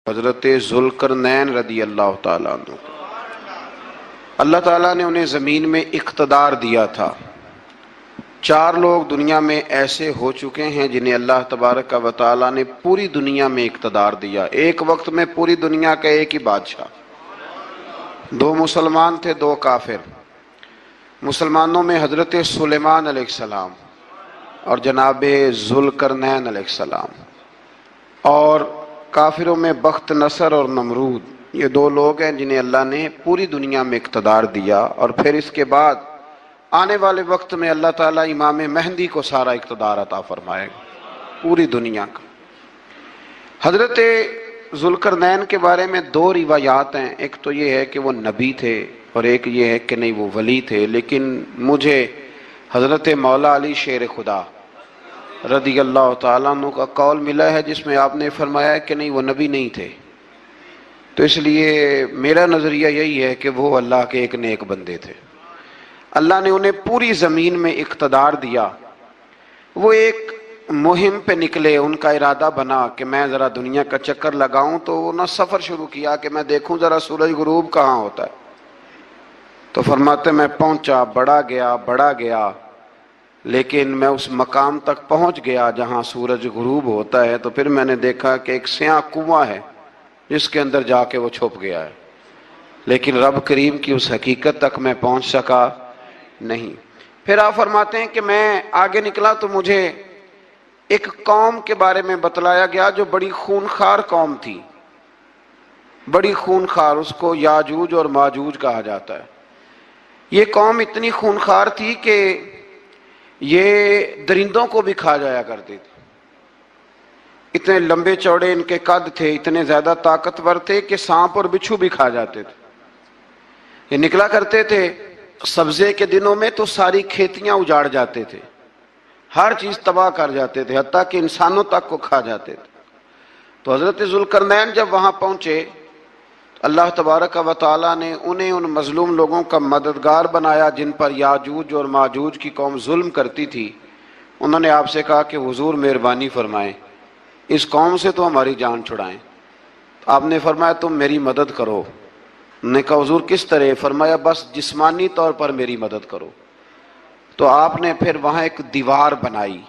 حضرت ذوالقرنین رضی اللہ تعالیٰ عنہ کو اللہ تعالیٰ نے انہیں زمین میں اقتدار دیا تھا۔ 4 لوگ دنیا میں ایسے ہو چکے ہیں جنہیں اللہ تبارک و تعالیٰ نے پوری دنیا میں اقتدار دیا، ایک وقت میں پوری دنیا کا ایک ہی بادشاہ۔ 2 مسلمان تھے، 2 کافر۔ مسلمانوں میں حضرت سلیمان علیہ السلام اور جناب ذوالقرنین علیہ السلام، اور کافروں میں بخت نصر اور نمرود۔ یہ 2 لوگ ہیں جنہیں اللہ نے پوری دنیا میں اقتدار دیا، اور پھر اس کے بعد آنے والے وقت میں اللہ تعالیٰ امام مہدی کو سارا اقتدار عطا فرمائے گا پوری دنیا کا۔ حضرت ذوالقرنین کے بارے میں 2 روایات ہیں، ایک تو یہ ہے کہ وہ نبی تھے اور ایک یہ ہے کہ نہیں وہ ولی تھے، لیکن مجھے حضرت مولا علی شیر خدا رضی اللہ تعالیٰ عنہ کا قول ملا ہے جس میں آپ نے فرمایا ہے کہ نہیں وہ نبی نہیں تھے، تو اس لیے میرا نظریہ یہی ہے کہ وہ اللہ کے ایک نیک بندے تھے۔ اللہ نے انہیں پوری زمین میں اقتدار دیا۔ وہ ایک مہم پہ نکلے، ان کا ارادہ بنا کہ میں ذرا دنیا کا چکر لگاؤں، تو انہوں نے سفر شروع کیا کہ میں دیکھوں ذرا سورج غروب کہاں ہوتا ہے۔ تو فرماتے میں پہنچا، بڑا گیا، لیکن میں اس مقام تک پہنچ گیا جہاں سورج غروب ہوتا ہے، تو پھر میں نے دیکھا کہ ایک سیاہ کنواں ہے جس کے اندر جا کے وہ چھپ گیا ہے، لیکن رب کریم کی اس حقیقت تک میں پہنچ سکا نہیں۔ پھر آپ فرماتے ہیں کہ میں آگے نکلا تو مجھے ایک قوم کے بارے میں بتلایا گیا جو بڑی خونخوار قوم تھی، بڑی خونخوار، اس کو یاجوج اور ماجوج کہا جاتا ہے۔ یہ قوم اتنی خونخوار تھی کہ یہ درندوں کو بھی کھا جایا کرتی تھی، اتنے لمبے چوڑے ان کے قد تھے، اتنے زیادہ طاقتور تھے کہ سانپ اور بچھو بھی کھا جاتے تھے۔ یہ نکلا کرتے تھے سبزے کے دنوں میں تو ساری کھیتیاں اجاڑ جاتے تھے، ہر چیز تباہ کر جاتے تھے، حتیٰ کہ انسانوں تک کو کھا جاتے تھے۔ تو حضرت ذوالقرنین جب وہاں پہنچے، اللہ تبارک و تعالیٰ نے انہیں ان مظلوم لوگوں کا مددگار بنایا جن پر یاجوج اور ماجوج کی قوم ظلم کرتی تھی۔ انہوں نے آپ سے کہا کہ حضور مہربانی فرمائیں، اس قوم سے تو ہماری جان چھڑائیں۔ آپ نے فرمایا تم میری مدد کرو۔ انہوں نے کہا حضور کس طرح؟ فرمایا بس جسمانی طور پر میری مدد کرو۔ تو آپ نے پھر وہاں ایک دیوار بنائی،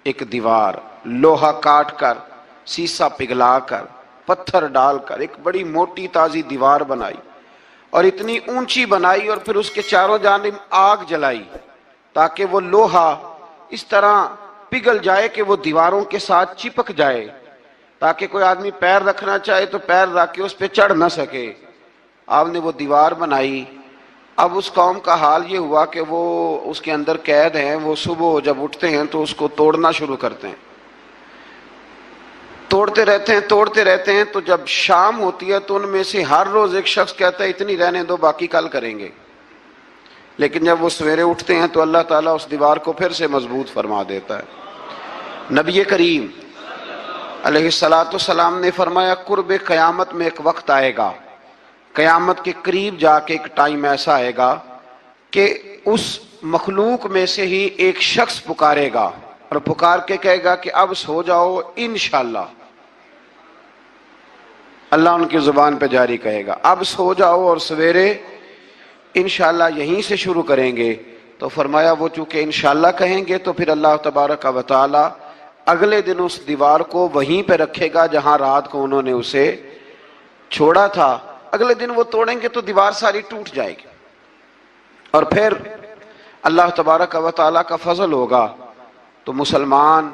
ایک دیوار، لوہا کاٹ کر، سیسا پگھلا کر، پتھر ڈال کر ایک بڑی موٹی تازی دیوار بنائی، اور اتنی اونچی بنائی، اور پھر اس کے چاروں جانب آگ جلائی تاکہ وہ لوہا اس طرح پگھل جائے کہ وہ دیواروں کے ساتھ چپک جائے، تاکہ کوئی آدمی پیر رکھنا چاہے تو پیر رکھ کے اس پہ چڑھ نہ سکے۔ آپ نے وہ دیوار بنائی۔ اب اس قوم کا حال یہ ہوا کہ وہ اس کے اندر قید ہیں، وہ صبح جب اٹھتے ہیں تو اس کو توڑنا شروع کرتے ہیں، توڑتے رہتے ہیں، تو جب شام ہوتی ہے تو ان میں سے ہر روز ایک شخص کہتا ہے اتنی رہنے دو، باقی کل کریں گے۔ لیکن جب وہ سویرے اٹھتے ہیں تو اللہ تعالیٰ اس دیوار کو پھر سے مضبوط فرما دیتا ہے۔ نبی کریم علیہ السلام نے فرمایا قرب قیامت میں ایک وقت آئے گا، قیامت کے قریب جا کے ایک ٹائم ایسا آئے گا کہ اس مخلوق میں سے ہی ایک شخص پکارے گا اور پکار کے کہے گا کہ اب سو جاؤ انشاءاللہ۔ اللہ ان کی زبان پہ جاری کہے گا اب سو جاؤ اور سویرے انشاءاللہ یہیں سے شروع کریں گے۔ تو فرمایا وہ چونکہ انشاءاللہ کہیں گے تو پھر اللہ تبارک و تعالی اگلے دن اس دیوار کو وہیں پہ رکھے گا جہاں رات کو انہوں نے اسے چھوڑا تھا۔ اگلے دن وہ توڑیں گے تو دیوار ساری ٹوٹ جائے گی، اور پھر اللہ تبارک و تعالیٰ کا فضل ہوگا تو مسلمان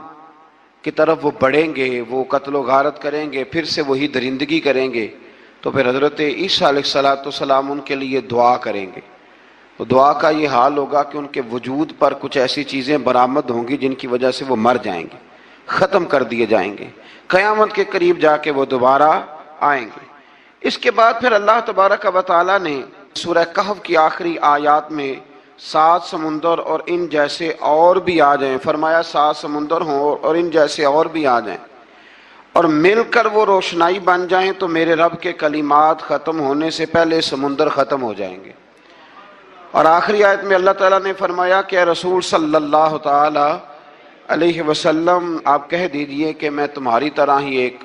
کی طرف وہ بڑھیں گے، وہ قتل و غارت کریں گے، پھر سے وہی درندگی کریں گے، تو پھر حضرت عیسیٰ علیہ السلام ان کے لیے دعا کریں گے۔ تو دعا کا یہ حال ہوگا کہ ان کے وجود پر کچھ ایسی چیزیں برآمد ہوں گی جن کی وجہ سے وہ مر جائیں گے، ختم کر دیے جائیں گے، قیامت کے قریب جا کے وہ دوبارہ آئیں گے۔ اس کے بعد پھر اللہ تبارک و تعالیٰ نے سورہ کہف کی آخری آیات میں 7 سمندر اور ان جیسے اور بھی آ جائیں، فرمایا 7 سمندر ہوں اور ان جیسے اور بھی آ جائیں اور مل کر وہ روشنائی بن جائیں تو میرے رب کے کلمات ختم ہونے سے پہلے سمندر ختم ہو جائیں گے۔ اور آخری آیت میں اللہ تعالیٰ نے فرمایا کہ اے رسول صلی اللہ تعالی علیہ وسلم آپ کہہ دیجئے کہ میں تمہاری طرح ہی ایک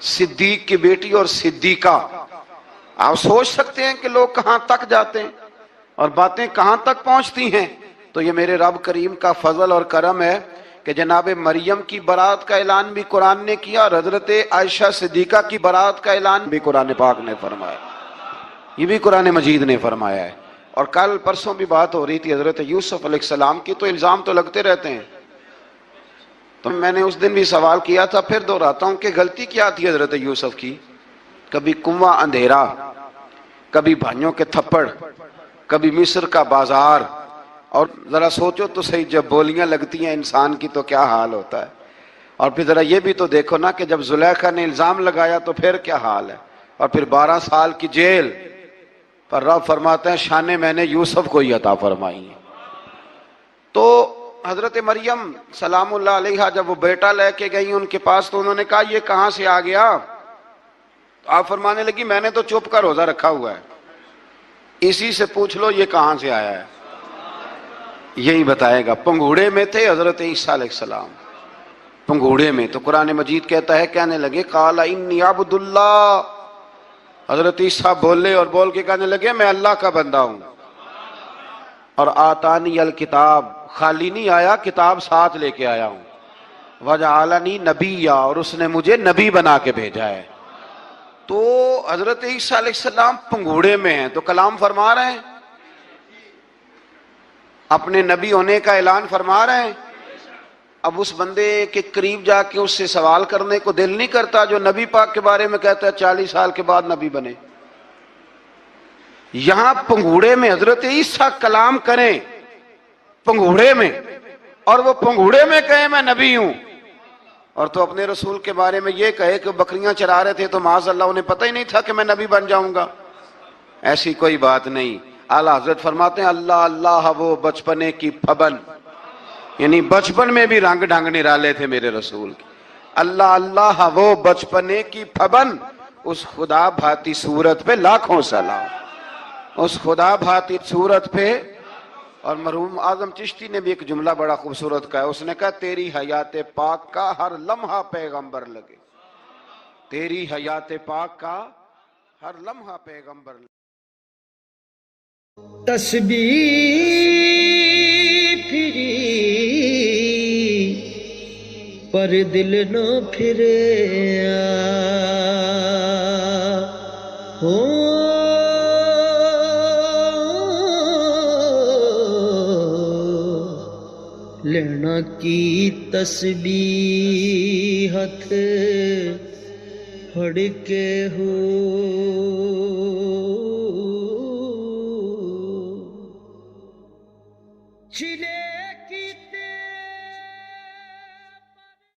صدیق کی بیٹی اور صدیقہ. آپ سوچ سکتے ہیں کہ لوگ کہاں تک جاتے ہیں اور باتیں کہاں تک پہنچتی ہیں. تو یہ میرے رب کریم کا فضل اور کرم ہے کہ جناب مریم کی برات کا اعلان بھی قرآن نے کیا اور حضرت عائشہ صدیقہ کی برات کا اعلان بھی قرآن پاک نے فرمایا. یہ بھی قرآن مجید نے فرمایا ہے. اور کل پرسوں بھی بات ہو رہی تھی حضرت یوسف علیہ السلام کی. تو الزام تو لگتے رہتے ہیں. تو میں نے اس دن بھی سوال کیا تھا, پھر دہراتا ہوں کہ غلطی کیا تھی حضرت یوسف کی. کبھی کنواں اندھیرا, کبھی بھائیوں کے تھپڑ, کبھی مصر کا بازار. اور ذرا سوچو تو صحیح, جب بولیاں لگتی ہیں انسان کی تو کیا حال ہوتا ہے. اور پھر ذرا یہ بھی تو دیکھو نا کہ جب زلیخا نے الزام لگایا تو پھر کیا حال ہے. اور پھر 12 سال کی جیل. پر رب فرماتے ہیں شانیں میں نے یوسف کو ہی عطا فرمائی ہیں. تو حضرت مریم سلام اللہ علیہا جب وہ بیٹا لے کے گئی ان کے پاس تو انہوں نے کہا یہ کہاں سے آ گیا. تو آپ فرمانے لگی میں نے تو چپ کر روزہ رکھا ہوا ہے, اسی سے پوچھ لو یہ کہاں سے آیا ہے, یہی بتائے گا. پنگوڑے میں تھے حضرت عیسیٰ علیہ السلام, پنگوڑے میں. تو قرآن مجید کہتا ہے کہنے لگے قال انی عبد اللہ. حضرت عیسیٰ بولے اور بول کے کہنے لگے میں اللہ کا بندہ ہوں. اور آتانی الکتاب, خالی نہیں آیا, کتاب ساتھ لے کے آیا ہوں. وجعلنی نبیا, اور اس نے مجھے نبی بنا کے بھیجا ہے. تو حضرت عیسیٰ علیہ السلام پنگوڑے میں ہیں تو کلام فرما رہے ہیں, اپنے نبی ہونے کا اعلان فرما رہے ہیں. اب اس بندے کے قریب جا کے اس سے سوال کرنے کو دل نہیں کرتا جو نبی پاک کے بارے میں کہتا ہے 40 سال کے بعد نبی بنے. یہاں پنگوڑے میں حضرت عیسیٰ کلام کریں پنگوڑے میں, اور وہ پنگوڑے میں کہے میں نبی ہوں. اور تو اپنے رسول کے بارے میں یہ کہے کہ بکریاں چرا رہے تھے تو معاذ اللہ انہیں پتہ ہی نہیں تھا کہ میں نبی بن جاؤں گا. ایسی کوئی بات نہیں. اعلیٰ حضرت فرماتے ہیں اللہ اللہ وہ بچپنے کی پھبن, یعنی بچپن میں بھی رنگ ڈھنگ نرالے تھے میرے رسول کی. اللہ اللہ وہ بچپنے کی پھبن, اس خدا بھاتی صورت پہ لاکھوں سلام, اس خدا بھاتی صورت پہ. اور مرحوم اعظم چشتی نے بھی ایک جملہ بڑا خوبصورت کہا, اس نے کہا تیری حیات پاک کا ہر لمحہ پیغمبر لگے. تیری حیات پاک کا ہر لمحہ پیغمبر لگے. تسبیح پھری پر دل نہ پھرے ہو, لینا کی تسبیح ہتھ پھڑ کے ہو, چلے کی